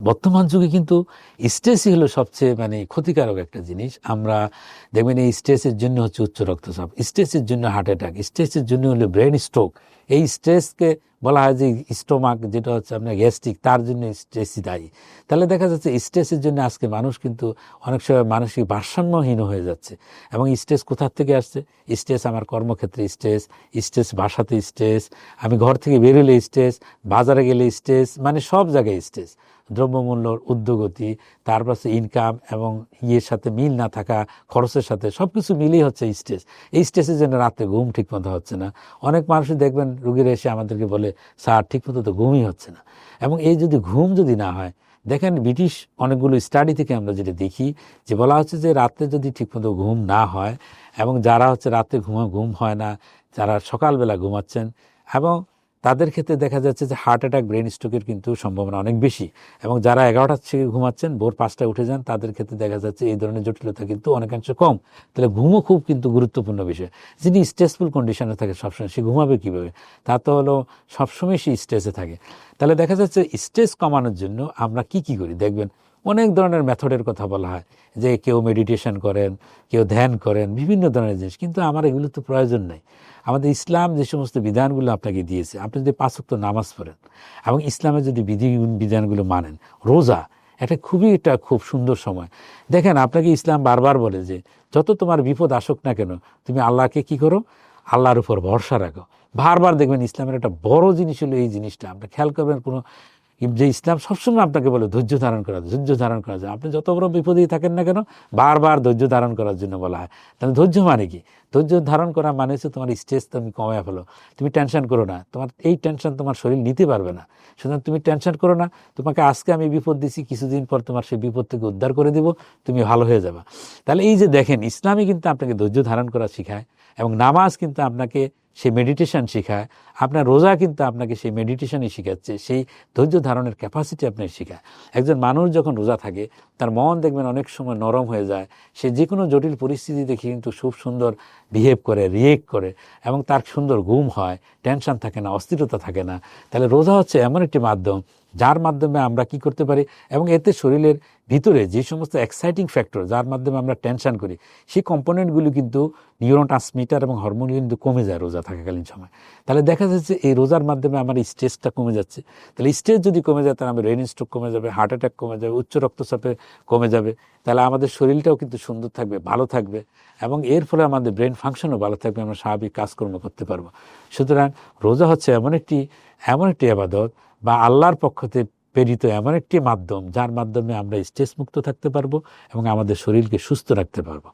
বর্তমান যুগে কিন্তু স্ট্রেসই হলো সবচেয়ে ক্ষতিকারক একটা জিনিস। আমরা দেখবেন এই স্ট্রেসের জন্য হচ্ছে উচ্চ রক্তচাপ, স্ট্রেসের জন্য হার্ট অ্যাটাক, স্ট্রেসের জন্য হলো ব্রেন স্ট্রোক। এই স্ট্রেসকে বলা হয় যে স্টোমাক, যেটা হচ্ছে আপনার গ্যাস্ট্রিক, তার জন্য স্ট্রেসই দায়ী। তাহলে দেখা যাচ্ছে স্ট্রেসের জন্য আজকে মানুষ কিন্তু অনেক সময় মানসিক ভারসাম্যহীন হয়ে যাচ্ছে। এবং স্ট্রেস কোথার থেকে আসছে? স্ট্রেস আমার কর্মক্ষেত্রে স্ট্রেস, স্ট্রেস বাসাতে স্ট্রেস, আমি ঘর থেকে বেরোলে স্ট্রেস, বাজারে গেলে স্ট্রেস, সব জায়গায় স্ট্রেস। দ্রব্যমূল্যর ঊর্ধ্বগতি, তারপর ইনকাম এবং সাথে মিল না থাকা, খরচের সাথে সব কিছু মিলেই হচ্ছে স্ট্রেস। এই স্ট্রেসের জন্য রাতে ঘুম ঠিকমতো হচ্ছে না। অনেক মানুষই দেখবেন রুগীরা এসে আমাদেরকে বলে, স্যার ঠিকমতো তো ঘুমই হচ্ছে না। এবং এই ঘুম যদি না হয়, দেখেন ব্রিটিশ অনেকগুলো স্টাডি থেকে আমরা যেটা দেখি, যে বলা হচ্ছে যে রাতে যদি ঠিকমতো ঘুম না হয়, এবং যারা হচ্ছে রাতে ঘুম হয় না, যারা সকালবেলা ঘুমাচ্ছেন, এবং তাদের ক্ষেত্রে দেখা যাচ্ছে যে হার্ট অ্যাটাক, ব্রেন স্ট্রোকের কিন্তু সম্ভাবনা অনেক বেশি। এবং যারা 11টার থেকে ঘুমাচ্ছেন, ভোর 5টায় উঠে যান, তাদের ক্ষেত্রে দেখা যাচ্ছে এই ধরনের জটিলতা কিন্তু অনেকাংশে কম। তাহলে ঘুমও খুব কিন্তু গুরুত্বপূর্ণ বিষয়। যিনি স্ট্রেসফুল কন্ডিশনে থাকে সবসময়, সে ঘুমাবে কীভাবে? তা তো হলো সবসময় সে স্ট্রেসে থাকে। তাহলে দেখা যাচ্ছে স্ট্রেস কমানোর জন্য আমরা কি করি দেখবেন, অনেক ধরনের মেথডের কথা বলা হয়, যে কেউ মেডিটেশন করেন, কেউ ধ্যান করেন, বিভিন্ন ধরনের জিনিস। কিন্তু আমার এগুলো তো প্রয়োজন নাই। আমাদের ইসলাম যে সমস্ত বিধানগুলো আপনাকে দিয়েছে, আপনি যদি 5 ওয়াক্ত নামাজ পড়েন এবং ইসলামের যদি বিধানগুলো মানেন, রোজা এটা খুব সুন্দর সময়। দেখেন, আপনাকে ইসলাম বারবার বলে যে যত তোমার বিপদ আসুক না কেন, তুমি আল্লাহকে কি করো? আল্লাহর উপর ভরসা রাখো। বারবার দেখবেন ইসলামের একটা বড় জিনিস হলো এই জিনিসটা। আপনি খেয়াল করবেন, যে ইসলাম সবসময় আপনাকে বলে ধৈর্য ধারণ করা যায়। আপনি যত বড় বিপদেই থাকেন না কেন, বারবার ধৈর্য ধারণ করার জন্য বলা হয়। তাহলে ধৈর্য মানে কি? ধৈর্য ধারণ করা মানে হচ্ছে তোমার স্ট্রেস তুমি কমায় ফেলো। তুমি টেনশন করো না, তোমার এই টেনশন তোমার শরীর নিতে পারবে না। সুতরাং তুমি টেনশন করো না, তোমাকে আজকে আমি বিপদ দিছি, কিছুদিন পর তোমার সেই বিপদ থেকে উদ্ধার করে দিব, তুমি ভালো হয়ে যাবে। তাহলে এই যে দেখেন, ইসলামই কিন্তু আপনাকে ধৈর্য ধারণ করা শেখায়, এবং নামাজ কিন্তু আপনাকে সেই মেডিটেশন শেখায়, আপনার রোজা কিন্তু আপনাকে সেই মেডিটেশনই শেখাচ্ছে, সেই ধৈর্য ধারণের ক্যাপাসিটি আপনাকে শেখায়। একজন মানুষ যখন রোজা থাকে, তার মন দেখবেন অনেক সময় নরম হয়ে যায়, সে যে কোনো জটিল পরিস্থিতি দেখে কিন্তু খুব সুন্দর বিহেভ করে, রিয়েক্ট করে, এবং তার সুন্দর ঘুম হয়, টেনশন থাকে না, অস্থিরতা থাকে না। তাহলে রোজা হচ্ছে এমন একটি মাধ্যম, যার মাধ্যমে আমরা কি করতে পারি, এবং এতে শরীরের ভিতরে যে সমস্ত এক্সাইটিং ফ্যাক্টর, যার মাধ্যমে আমরা টেনশন করি, সেই কম্পোনেন্টগুলো কিন্তু নিউরোট্রান্সমিটার এবং হরমোন কিন্তু কমে যায় রোজা থাকাকালীন সময়। তাহলে দেখা যাচ্ছে এই রোজার মাধ্যমে আমার স্ট্রেসটা কমে যাচ্ছে। তাহলে স্ট্রেস যদি কমে যায়, তাহলে আমার ব্রেন স্ট্রোক কমে যাবে, হার্ট অ্যাটাক কমে যাবে, উচ্চ রক্তচাপে কমে যাবে। তাহলে আমাদের শরীরটাও কিন্তু সুন্দর থাকবে, ভালো থাকবে, এবং এর ফলে আমাদের ব্রেন ফাংশনও ভালো থাকবে, আমরা স্বাভাবিক কাজকর্ম করতে পারবো। সুতরাং রোজা হচ্ছে এমন একটি ইবাদত, বা আল্লাহর পক্ষ থেকে প্রেরিত এমন একটি মাধ্যম, যার মাধ্যমে আমরা স্ট্রেস মুক্ত থাকতে পারবো এবং আমাদের শরীরকে সুস্থ রাখতে পারবো।